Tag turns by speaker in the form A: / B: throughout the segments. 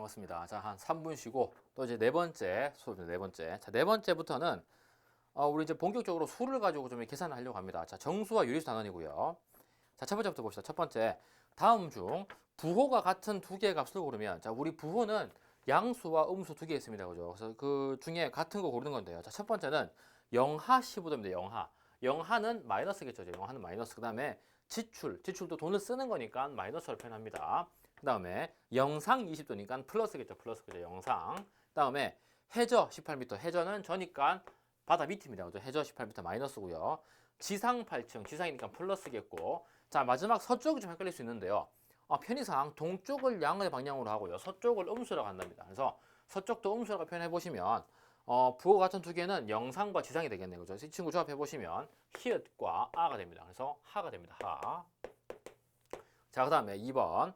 A: 반갑습니다. 자, 한 3분 쉬고 또 이제 네 번째 수업입니다. 네 번째. 자, 네 번째부터는 우리 이제 본격적으로 수를 가지고 좀 계산을 하려고 합니다. 자, 정수와 유리수 단원이고요. 자, 첫 번째부터 봅시다. 첫 번째. 다음 중 부호가 같은 두 개의 값을 고르면, 자, 우리 부호는 양수와 음수 두 개 있습니다. 그죠? 그래서 그 중에 같은 거 고르는 건데요. 자, 첫 번째는 영하 15도입니다. 영하. 영하는 마이너스겠죠. 영하는 마이너스. 그 다음에 지출도 돈을 쓰는 거니까 마이너스로 표현합니다. 그 다음에 영상 20도니까 플러스겠죠. 플러스겠죠. 영상. 그 다음에 해저 18m. 해저는 저니까 바다 밑입니다. 그죠? 해저 18m 마이너스고요. 지상 8층. 지상이니까 플러스겠고. 자, 마지막 서쪽이 좀 헷갈릴 수 있는데요. 편의상 동쪽을 양의 방향으로 하고요. 서쪽을 음수라고 한답니다. 그래서 서쪽도 음수라고 표현해 보시면 부호 같은 두 개는 영상과 지상이 되겠네요. 그죠? 이 친구 조합해 보시면 히읗과 아가 됩니다. 그래서 하가 됩니다. 하. 자, 그 다음에 2번.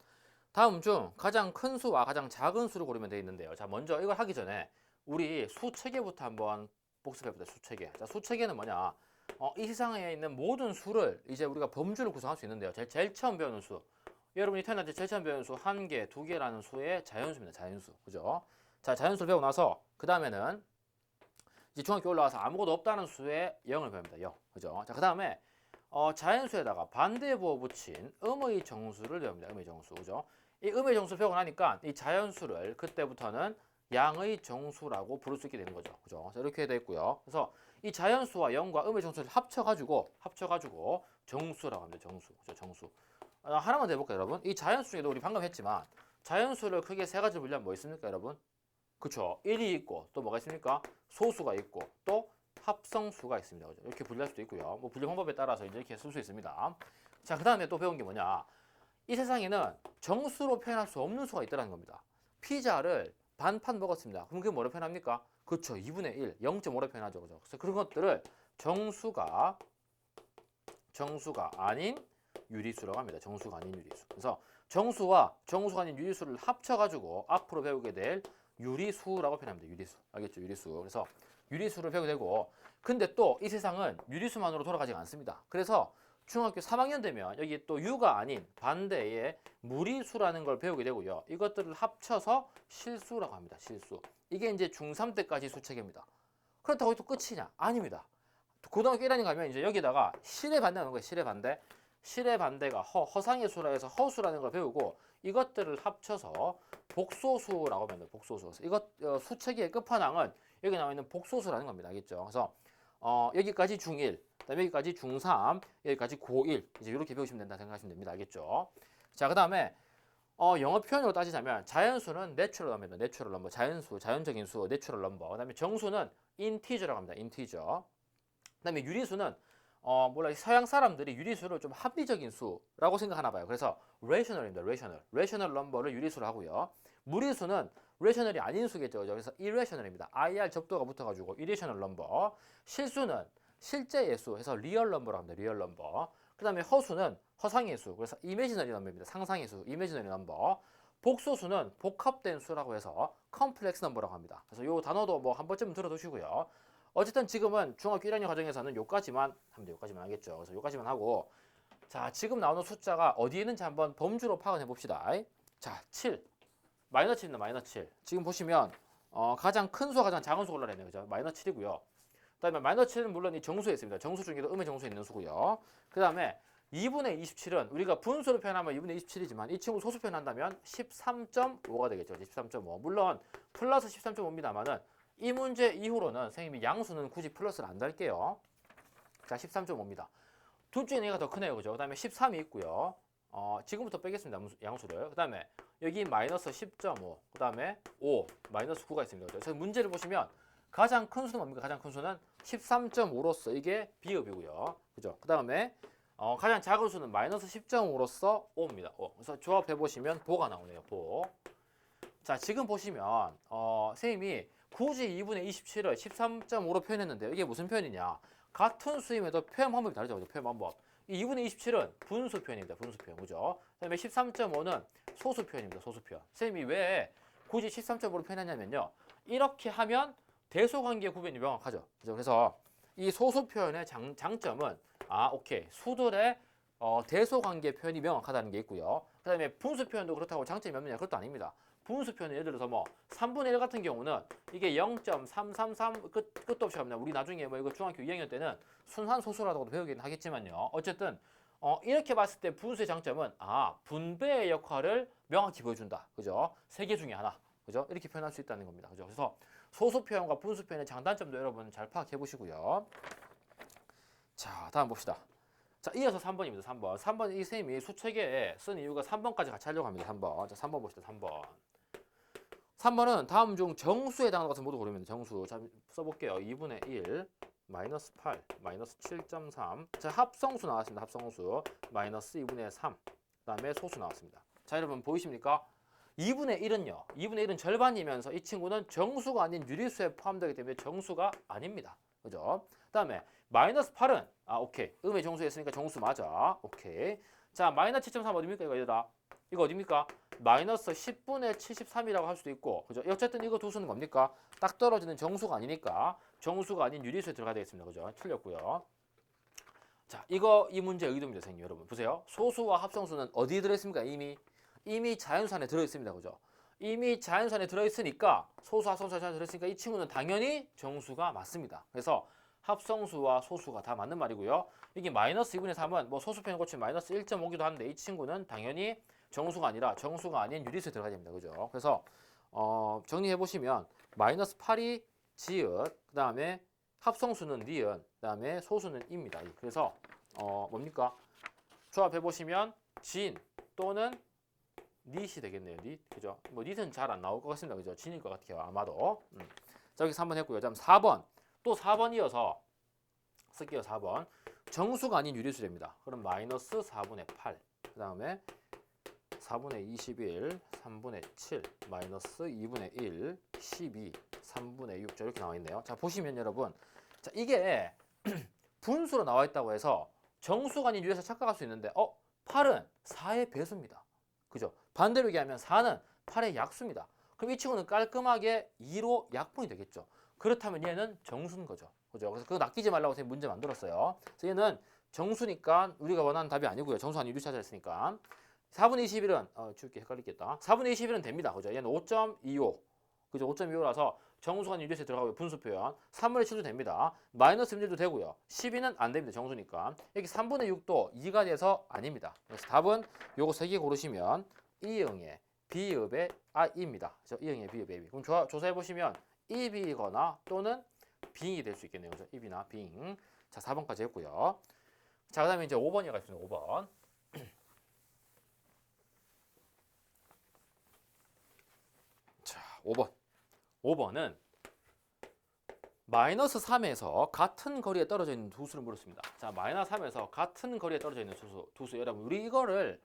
A: 다음 중 가장 큰 수와 가장 작은 수를 고르면 되어 있는데요. 자, 먼저 이걸 하기 전에 우리 수체계부터 한번 복습해보자. 수체계. 자, 수체계는 뭐냐? 이 세상에 있는 모든 수를 이제 우리가 범주를 구성할 수 있는데요. 제일 처음 배우는 수. 여러분이 태어날 때 제일 처음 배우는 수 1개, 2개라는 수의 자연수입니다. 자연수. 그죠? 자, 자연수를 배우고 나서 그 다음에는 이제 중학교 올라와서 아무것도 없다는 수의 0을 배웁니다. 0. 그죠? 자, 그 다음에 자연수에다가 반대부호 붙인 음의 정수를 배웁니다. 음의 정수. 그죠? 이 음의 정수 배우고 나니까 이 자연수를 그때부터는 양의 정수라고 부를 수 있게 되는 거죠. 그죠? 자, 이렇게 되어 있고요. 그래서 이 자연수와 0과 음의 정수를 합쳐가지고 정수라고 합니다. 정수. 그죠? 정수. 하나만 더 해볼까요, 여러분? 이 자연수 중에도 우리 방금 했지만 자연수를 크게 세 가지로 분류하면 뭐 있습니까, 여러분? 그쵸? 1이 있고 또 뭐가 있습니까? 소수가 있고 또 합성수가 있습니다. 그죠? 이렇게 분류할 수도 있고요. 뭐 분류 방법에 따라서 이제 이렇게 쓸 수 있습니다. 자, 그 다음에 또 배운 게 뭐냐? 이 세상에는 정수로 표현할 수 없는 수가 있다는 겁니다. 피자를 반판 먹었습니다. 그럼 그게 뭐로 표현합니까? 그쵸? 2분의 1, 0.5로 표현하죠. 그죠? 그래서 그런 것들을 정수가 아닌 유리수라고 합니다. 정수가 아닌 유리수. 그래서 정수가 아닌 유리수를 합쳐가지고 앞으로 배우게 될 유리수라고 표현합니다. 유리수. 알겠죠? 유리수. 그래서 유리수를 배우게 되고, 근데 또 이 세상은 유리수만으로 돌아가지 않습니다. 그래서 중학교 3학년 되면 여기 또 유가 아닌 반대의 무리수라는 걸 배우게 되고요. 이것들을 합쳐서 실수라고 합니다. 실수. 이게 이제 중3 때까지 수체계입니다. 그렇다고 또 끝이냐? 아닙니다. 고등학교 1학년 가면 이제 여기다가 실의 반대하는 거예요. 실의 반대. 실의 반대가 허상의 수라 해서 허수라는 걸 배우고 이것들을 합쳐서 복소수라고 합니다. 복소수. 이것 수체계의 끝판왕은 여기 나와 있는 복소수라는 겁니다. 알겠죠? 그래서 여기까지 중1, 그다음에 여기까지 중3, 여기까지 고1 이제 이렇게 배우시면 된다 생각하시면 됩니다. 알겠죠? 자, 그다음에 영어 표현으로 따지자면 자연수는 내추럴 넘버입니다. 내추럴 넘버. 자연수, 자연적인 수, 내추럴 넘버. 그다음에 정수는 인티저라고 합니다. 인티저. 그다음에 유리수는 서양 사람들이 유리수를 좀 합리적인 수라고 생각하나 봐요. 그래서 rational입니다. rational 넘버를 유리수로 하고요. 무리수는 rational이 아닌 수겠죠. 그래서 irrational입니다. ir 접두가 붙어가지고 irrational 넘버. 실수는 실제의 수 해서 real 넘버라고 합니다. real 넘버. 그 다음에 허수는 허상의 수. 그래서 imaginary 넘버입니다. 상상의 수, imaginary 넘버. 복소수는 복합된 수라고 해서 complex 넘버라고 합니다. 그래서 이 단어도 뭐 한 번쯤 들어두시고요. 어쨌든 지금은 중학교 1학년 과정에서는 요까지만 하면 돼요. 요까지만 하겠죠. 그래서 요까지만 하고, 자, 지금 나오는 숫자가 어디에 있는지 한번 범주로 파악해 봅시다. 자, 7. 마이너스 7입니다. 마이너스 7. 지금 보시면 가장 큰 수와 가장 작은 수가 올라가네요. 그죠? 마이너스 7이고요. 그다음에 마이너스 7은 물론 이 정수에 있습니다. 정수 중에도 음의 정수에 있는 수고요. 그다음에 2분의 27은 우리가 분수로 표현하면 2분의 27이지만 이 친구 소수 표현한다면 13.5가 되겠죠. 13.5. 물론 플러스 13.5입니다만은 이 문제 이후로는 선생님이 양수는 굳이 플러스를 안 달게요. 자, 13.5입니다. 둘 중에 얘가 더 크네요. 그죠? 그 다음에 13이 있고요. 지금부터 빼겠습니다. 양수를. 그 다음에 여기 마이너스 10.5. 그 다음에 5. 마이너스 9가 있습니다. 그죠? 그래서 문제를 보시면 가장 큰 수는 뭡니까? 가장 큰 수는 13.5로서 이게 비읍이고요. 그죠? 그 다음에 가장 작은 수는 마이너스 10.5로서 5입니다. 5. 그래서 조합해 보시면 보가 나오네요. 보. 자, 지금 보시면 선생님이 굳이 2분의 27을 13.5로 표현했는데요. 이게 무슨 표현이냐? 같은 수임에도 표현 방법이 다르죠. 표현 방법. 이 2분의 27은 분수 표현입니다. 분수 표현. 그죠? 그다음에 13.5는 소수 표현입니다. 소수 표현. 선생님이 왜 굳이 13.5로 표현했냐면요. 이렇게 하면 대소관계 구별이 명확하죠. 그죠? 그래서 이 소수 표현의 장점은 오케이. 수들의 대소관계 표현이 명확하다는 게 있고요. 그다음에 분수 표현도 그렇다고 장점이 없느냐? 그것도 아닙니다. 분수 표현은 예를 들어서 뭐 3분의 1 같은 경우는 이게 0.333 끝도 없이 갑니다. 우리 나중에 뭐 이거 중학교 2학년 때는 순환소수라고도 배우긴 하겠지만요. 어쨌든 이렇게 봤을 때 분수의 장점은 분배의 역할을 명확히 보여준다. 그죠? 세 개 중에 하나. 그죠? 이렇게 표현할 수 있다는 겁니다. 그죠? 그래서 소수 표현과 분수 표현의 장단점도 여러분 잘 파악해 보시고요. 자, 다음 봅시다. 자, 이어서 3번입니다. 3번. 3번 이 쌤이 수책에 쓴 이유가 3번까지 같이 하려고 합니다. 3번. 자, 3번 봅시다. 3번. 3번은 다음 중 정수에 해당하는 것을 모두 고르면 정수. 자, 써볼게요. 2분의 1, 마이너스 8, 마이너스 7.3. 자, 합성수 나왔습니다. 합성수. 마이너스 2분의 3. 그 다음에 소수 나왔습니다. 자, 여러분 보이십니까? 2분의 1은요. 2분의 1은 절반이면서 이 친구는 정수가 아닌 유리수에 포함되기 때문에 정수가 아닙니다. 그죠? 그 다음에 마이너스 8은 오케이. 음의 정수에 있으니까 정수 맞아. 오케이. 자, 마이너스 7.3 어딥니까? 이거 얘들아. 이거 어딥니까? 마이너스 10분의 73이라고 할 수도 있고. 그죠? 어쨌든 이거 두 수는 뭡니까? 딱 떨어지는 정수가 아니니까 정수가 아닌 유리수에 들어가야 되겠습니다. 그죠? 틀렸고요. 자, 이 문제 의도입니다, 선생님. 여러분 보세요. 소수와 합성수는 어디에 들어있습니까? 이미 자연수 안에 들어있습니다. 그죠? 이미 자연수 안에 들어있으니까 소수, 합성수 안에 들어있으니까 이 친구는 당연히 정수가 맞습니다. 그래서 합성수와 소수가 다 맞는 말이고요. 이게 마이너스 2분의 3은 뭐 소수 표현 고치면 마이너스 1.5기도 하는데 이 친구는 당연히 정수가 아니라 정수가 아닌 유리수에 들어가야 됩니다. 그죠? 그래서 정리해 보시면 마이너스 8이 지읒, 그 다음에 합성수는 니은, 그 다음에 소수는 입니다. 그래서 뭡니까? 조합해 보시면 진 또는 닛이 되겠네요. 닛, 그죠? 뭐 닛은 잘 안 나올 것 같습니다. 그죠? 진일 것 같아요. 아마도. 자, 여기 3번 했고요. 다음 4번. 또 4번 이어서 쓸게요. 4번. 정수가 아닌 유리수 됩니다. 그럼 마이너스 4분의 8. 그 다음에 4분의 21, 3분의 7, 마이너스 2분의 1, 12, 3분의 6. 자, 이렇게 나와 있네요. 자, 보시면 여러분. 자, 이게 분수로 나와 있다고 해서 정수가 아닌 유리수에 착각할 수 있는데 8은 4의 배수입니다. 그죠? 반대로 얘기하면 4는 8의 약수입니다. 그럼 이 친구는 깔끔하게 2로 약분이 되겠죠. 그렇다면 얘는 정수인 거죠. 그죠? 그래서 그거 낚이지 말라고 제가 문제 만들었어요. 그래서 얘는 정수니까 우리가 원하는 답이 아니고요. 정수 아닌 유리 찾아냈으니까. 4분의 21은 줄게 헷갈리겠다. 4분의 21은 됩니다. 그죠? 얘는 5.25. 그죠? 5.25라서 정수가 아닌 유리수에 들어가고요. 분수 표현. 3분의 7도 됩니다. 마이너스 1도 되고요. 12는 안 됩니다. 정수니까. 여기 3분의 6도 2가 돼서 아닙니다. 그래서 답은 요거 3개 고르시면 이응의 비읍의 I입니다. 그래서 이응의 비읍의 A. 그럼 조사해 보시면 입이거나 또는 빙이 될 수 있겠네요. 그죠? 입이나 빙. 자, 4번까지 했고요. 자, 그 다음에 이제 5번이 가겠습니다. 5번. 자, 5번. 5번은 마이너스 3에서 같은 거리에 떨어져 있는 두 수를 물었습니다. 자, 마이너스 3에서 같은 거리에 떨어져 있는 두 수. 여러분, 우리 이거를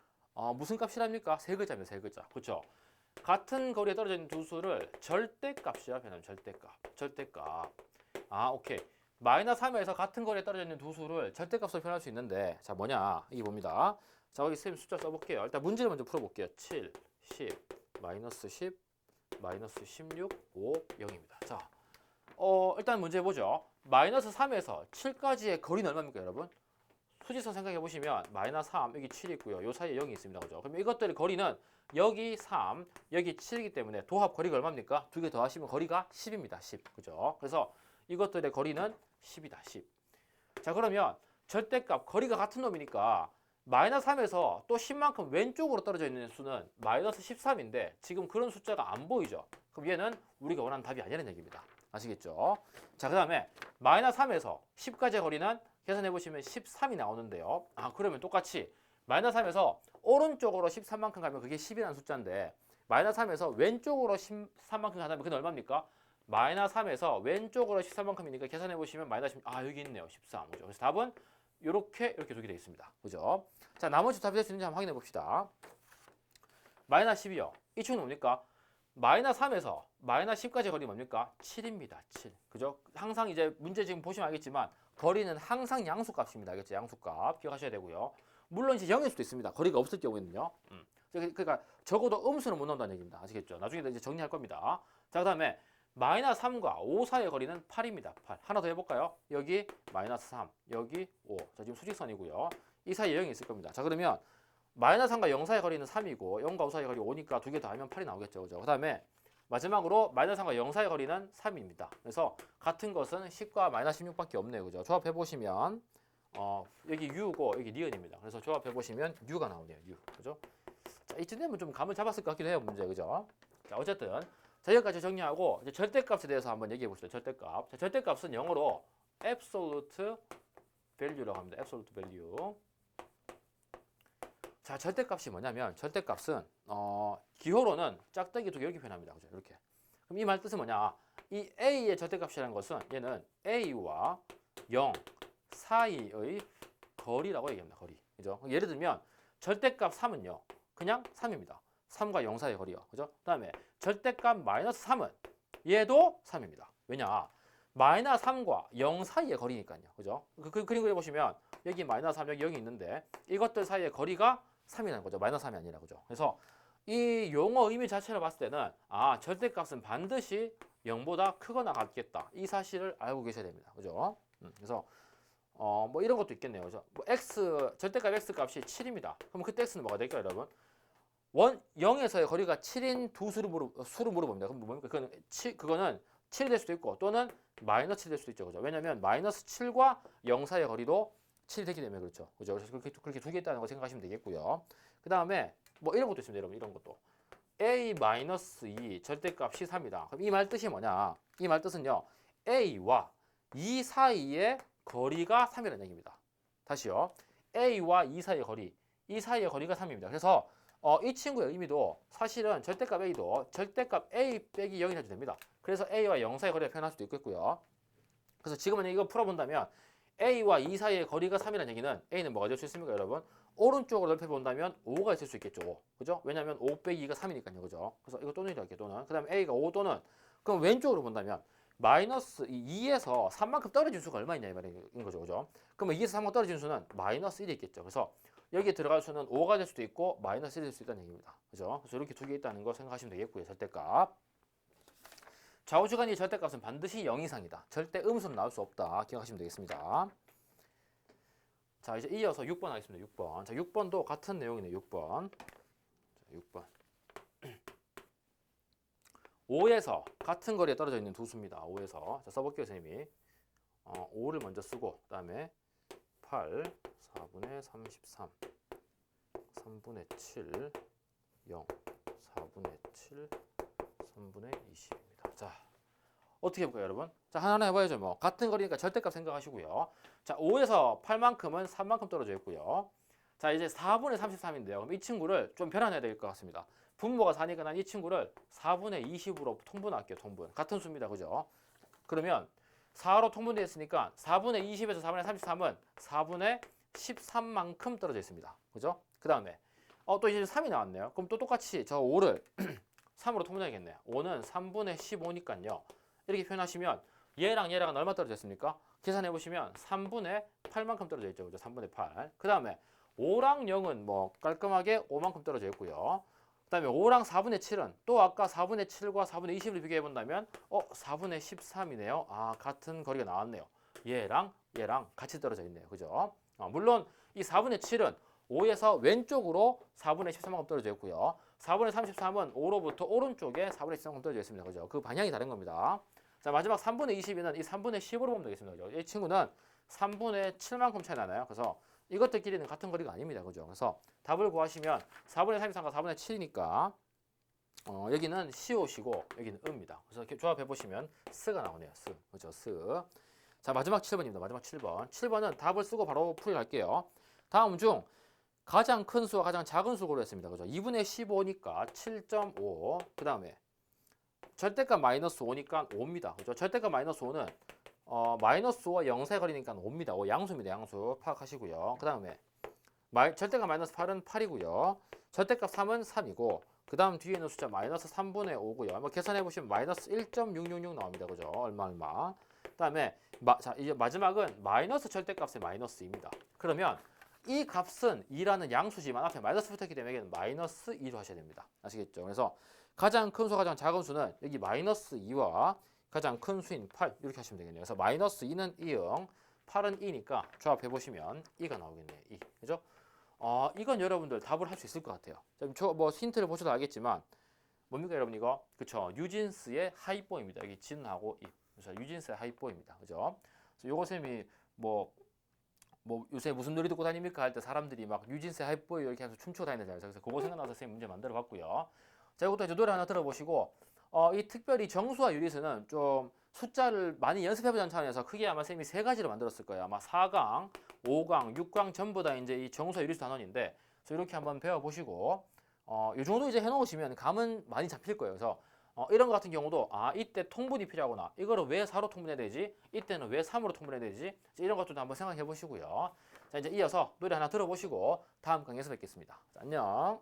A: 무슨 값이랍니까? 세 글자입니다. 세 글자. 그렇죠? 같은 거리에 떨어져 있는 두 수를 절대값이라 표현하면 절대값. 오케이. 마이너스 3에서 같은 거리에 떨어져 있는 두 수를 절대값으로 표현할 수 있는데, 자, 뭐냐? 이게 봅니다. 자, 여기 쌤 숫자 써볼게요. 일단 문제를 먼저 풀어볼게요. 7, 10, 마이너스 10, 마이너스 16, 5, 0입니다. 자, 일단 문제 보죠. 마이너스 3에서 7까지의 거리는 얼마입니까, 여러분? 수직선 생각해 보시면 마이너스 3, 여기 7 있고요. 요 사이에 0이 있습니다. 그죠? 그럼 이것들의 거리는 여기 3, 여기 7이기 때문에 도합 거리가 얼마입니까? 두 개 더하시면 거리가 10입니다. 10. 그죠? 그래서 이것들의 거리는 10이다. 10. 자, 그러면 절대값 거리가 같은 놈이니까 마이너스 3에서 또 10만큼 왼쪽으로 떨어져 있는 수는 마이너스 13인데 지금 그런 숫자가 안 보이죠? 그럼 얘는 우리가 원하는 답이 아니라는 얘기입니다. 아시겠죠? 자, 그 다음에 마이너스 3에서 10까지의 거리는 계산해 보시면 13이 나오는데요. 그러면 똑같이 마이너스 3에서 오른쪽으로 13만큼 가면 그게 10이라는 숫자인데 마이너스 3에서 왼쪽으로 13만큼 가면 그게 얼마입니까? 마이너스 3에서 왼쪽으로 13만큼이니까 계산해 보시면 마이너스 10, 여기 있네요. 13. 그죠? 그래서 답은 이렇게 두개 되어 있습니다. 그죠? 자, 나머지 답이 될 수 있는지 한번 확인해 봅시다. 마이너스 10이요. 이 친구는 뭡니까? 마이너스 3에서 마이너스 10까지 거리 뭡니까? 7입니다. 7. 그죠? 항상 이제 문제 지금 보시면 알겠지만 거리는 항상 양수값입니다. 알겠죠? 양수값 기억하셔야 되고요. 물론 이제 0일 수도 있습니다. 거리가 없을 경우에는요. 그러니까 적어도 음수는 못 나온다는 얘기입니다. 아시겠죠? 나중에 이제 정리할 겁니다. 자, 그 다음에 마이너스 3과 5 사이의 거리는 8입니다. 8. 하나 더 해볼까요? 여기 마이너스 3, 여기 5. 자, 지금 수직선이고요. 이 사이에 0이 있을 겁니다. 자, 그러면 마이너스 3과 0 사이의 거리는 3이고 0과 5 사이의 거리 5니까 두 개 더하면 8이 나오겠죠. 그죠? 그 다음에 마지막으로 마이너스 3과 0 사이의 거리는 3입니다. 그래서 같은 것은 10과 마이너스 16밖에 없네요. 그죠? 조합해보시면 여기 U고 여기 니은입니다. 그래서 조합해보시면 U가 나오네요. U. 그죠? 자, 이쯤 되면 좀 감을 잡았을 것 같기도 해요. 문제. 그죠? 자, 어쨌든 자, 여기까지 정리하고 이제 절대값에 대해서 한번 얘기해 봅시다. 절대값. 자, 절대값은 영어로 absolute value라고 합니다. absolute value. 자, 절대값이 뭐냐면 절대값은 기호로는 짝대기 두 개 이렇게 표현합니다. 그죠? 이렇게. 그럼 이 말 뜻은 뭐냐? 이 A의 절대값이라는 것은 얘는 A와 0 사이의 거리라고 얘기합니다. 거리. 그죠? 예를 들면 절대값 3은요. 그냥 3입니다. 3과 0 사이의 거리요. 그죠? 그다음에 절대값 마이너스 3은 얘도 3입니다. 왜냐? 마이너스 3과 0 사이의 거리니까요. 그죠? 그 그림 그려보시면 여기 마이너스 3, 여기 0이 있는데 이것들 사이의 거리가 3이라는 거죠. 마이너스 3이 아니라. 그죠? 그래서 이 용어 의미 자체를 봤을 때는 절대값은 반드시 0보다 크거나 같겠다. 이 사실을 알고 계셔야 됩니다. 그죠? 그래서 뭐 이런 것도 있겠네요. 그죠? 뭐 절대값 x 값이 7입니다. 그럼 그때 x는 뭐가 될까요, 여러분? 0에서의 거리가 7인 두 수를 물어봅니다. 그럼 뭡니까? 그거는 7이 될 수도 있고 또는 마이너스 7이 될 수도 있죠. 그죠? 왜냐면 마이너스 7과 0 사이의 거리도 7이 되기 때문에 그렇죠. 그죠? 그래서 그렇게 두 개 있다는 거 생각하시면 되겠고요. 그 다음에 뭐 이런 것도 있습니다. 여러분, 이런 것도. A-2 절대값이 3이다. 그럼 이 말 뜻이 뭐냐? 이 말 뜻은요. A와 2 사이의 거리가 3이라는 얘기입니다. 다시요. A와 2 사이의 거리. 이 사이의 거리가 3입니다. 그래서 이 친구의 의미도 사실은 절대값 A도 절대값 A 빼기 0이 해도 됩니다. 그래서 A와 0 사이의 거리를 표현할 수도 있겠고요. 그래서 지금은 이거 풀어본다면 A와 2 사이의 거리가 3이라는 얘기는 A는 뭐가 될 수 있습니까, 여러분? 오른쪽으로 넓혀본다면 5가 있을 수 있겠죠. 그죠? 왜냐하면 5 빼기 2가 3이니까요. 그죠? 그래서 이거 또는 이렇게 또는. 그 다음에 A가 5 또는 그럼 왼쪽으로 본다면 마이너스 2에서 3만큼 떨어진 수가 얼마 있냐 이 말인 거죠. 그죠? 그러면 2에서 3만큼 떨어진 수는 마이너스 1이 있겠죠. 그래서 여기에 들어갈 수는 5가 될 수도 있고 마이너스 1이 될 수 있다는 얘기입니다. 그죠? 그래서 이렇게 두 개 있다는 거 생각하시면 되겠고요. 절대값. 좌우주간의 절대값은 반드시 0 이상이다. 절대 음수는 나올 수 없다. 기억하시면 되겠습니다. 자, 이제 이어서 6번 하겠습니다. 6번. 자, 6번도 같은 내용이네요. 6번. 자, 6번. 5에서 같은 거리에 떨어져 있는 두 수입니다. 5에서. 자, 써볼게요, 선생님이. 5를 먼저 쓰고, 그 다음에 8, 4분의 33, 3분의 7, 0, 4분의 7, 3분의 20입니다. 자, 어떻게 해볼까요, 여러분? 자, 하나하나 해봐야죠. 뭐 같은 거리니까 절대값 생각하시고요. 자, 5에서 8만큼은 3만큼 떨어져 있고요. 자, 이제 4분의 33인데요. 그럼 이 친구를 좀 변환해야 될 것 같습니다. 분모가 4니까 난 이 친구를 4분의 20으로 통분할게요. 통분. 같은 수입니다. 그죠? 그러면 4로 통분되어 있으니까 4분의 20에서 4분의 33은 4분의 13만큼 떨어져 있습니다. 그죠? 그 다음에 또 이제 3이 나왔네요. 그럼 또 똑같이 저 5를 3으로 통분해야겠네요. 5는 3분의 15니까요. 이렇게 표현하시면 얘랑 얘랑은 얼마 떨어져 있습니까? 계산해 보시면 3분의 8만큼 떨어져 있죠. 그죠? 3분의 8. 그 다음에 5랑 0은 뭐 깔끔하게 5만큼 떨어져 있고요. 그 다음에 5랑 4분의 7은 또 아까 4분의 7과 4분의 20을 비교해 본다면 4분의 13이네요. 같은 거리가 나왔네요. 얘랑 얘랑 같이 떨어져 있네요. 그죠? 물론 이 4분의 7은 5에서 왼쪽으로 4분의 13만큼 떨어져 있고요. 4분의 33은 5로부터 오른쪽에 4분의 13만큼 떨어져 있습니다. 그죠? 그 방향이 다른 겁니다. 자, 마지막 3분의 22는 이 3분의 10으로 보면 되겠습니다. 그죠? 이 친구는 3분의 7만큼 차이 나나요? 그래서 이것들끼리는 같은 거리가 아닙니다. 그죠? 그래서 답을 구하시면 4분의 33과 4분의 7이니까 여기는 시옷이고 여기는 음입니다. 그래서 이렇게 조합해 보시면 스가 나오네요. 스. 그죠? 스. 자, 마지막 7번입니다. 마지막 7번. 7번은 답을 쓰고 바로 풀이할게요. 다음 중 가장 큰 수와 가장 작은 수 고려했습니다. 그죠? 2분의 15니까 7.5. 그 다음에 절대값 마이너스 5니까 5입니다. 그죠? 절대값 마이너스 5는 마이너스 5와 0 사이 거리니까 5입니다. 5 양수입니다. 양수 파악하시고요. 그 다음에 절대값 마이너스 8은 8이고요. 절대값 3은 3이고 그 다음 뒤에 있는 숫자 마이너스 3분의 5고요. 한번 계산해보시면 마이너스 1.666 나옵니다. 그죠? 얼마. 그 다음에 자, 이제 마지막은 마이너스 절대값의 마이너스입니다. 그러면 이 값은 2라는 양수지만 앞에 마이너스 붙었기 때문에 여기는 마이너스 2로 하셔야 됩니다. 아시겠죠? 그래서 가장 큰 수, 가장 작은 수는 여기 마이너스 2와 가장 큰 수인 8 이렇게 하시면 되겠네요. 그래서 마이너스 2는 2응, 8은 2니까 조합해보시면 2가 나오겠네요. 2. 그죠? 이건 여러분들 답을 할 수 있을 것 같아요. 뭐 힌트를 보셔도 알겠지만 뭡니까 여러분 이거? 그쵸? 뉴진스의 하이보입니다. 여기 진하고 입. 그래서 뉴진스의 하이보입니다. 그죠? 그래서 요거 쌤이 뭐 요새 무슨 노래 듣고 다닙니까 할 때 사람들이 막 뉴진스의 하이보이 이렇게 하면서 춤추고 다니잖아요. 그래서 그거 생각나서 쌤 문제 만들어 봤고요. 자, 이것도 이제 노래 하나 들어보시고 이 특별히 정수와 유리수는 좀 숫자를 많이 연습해보자는 차원에서 크게 아마 쌤이 세 가지로 만들었을 거예요. 아마 4강, 5강, 6강 전부 다 이제 이 정수와 유리수 단원인데 그래서 이렇게 한번 배워보시고 이 정도 이제 해놓으시면 감은 많이 잡힐 거예요. 그래서 이런 거 같은 경우도 이때 통분이 필요하구나. 이거를 왜 4로 통분해야 되지? 이때는 왜 3으로 통분해야 되지? 이런 것도 한번 생각해 보시고요. 자, 이제 이어서 노래 하나 들어보시고 다음 강의에서 뵙겠습니다. 자, 안녕.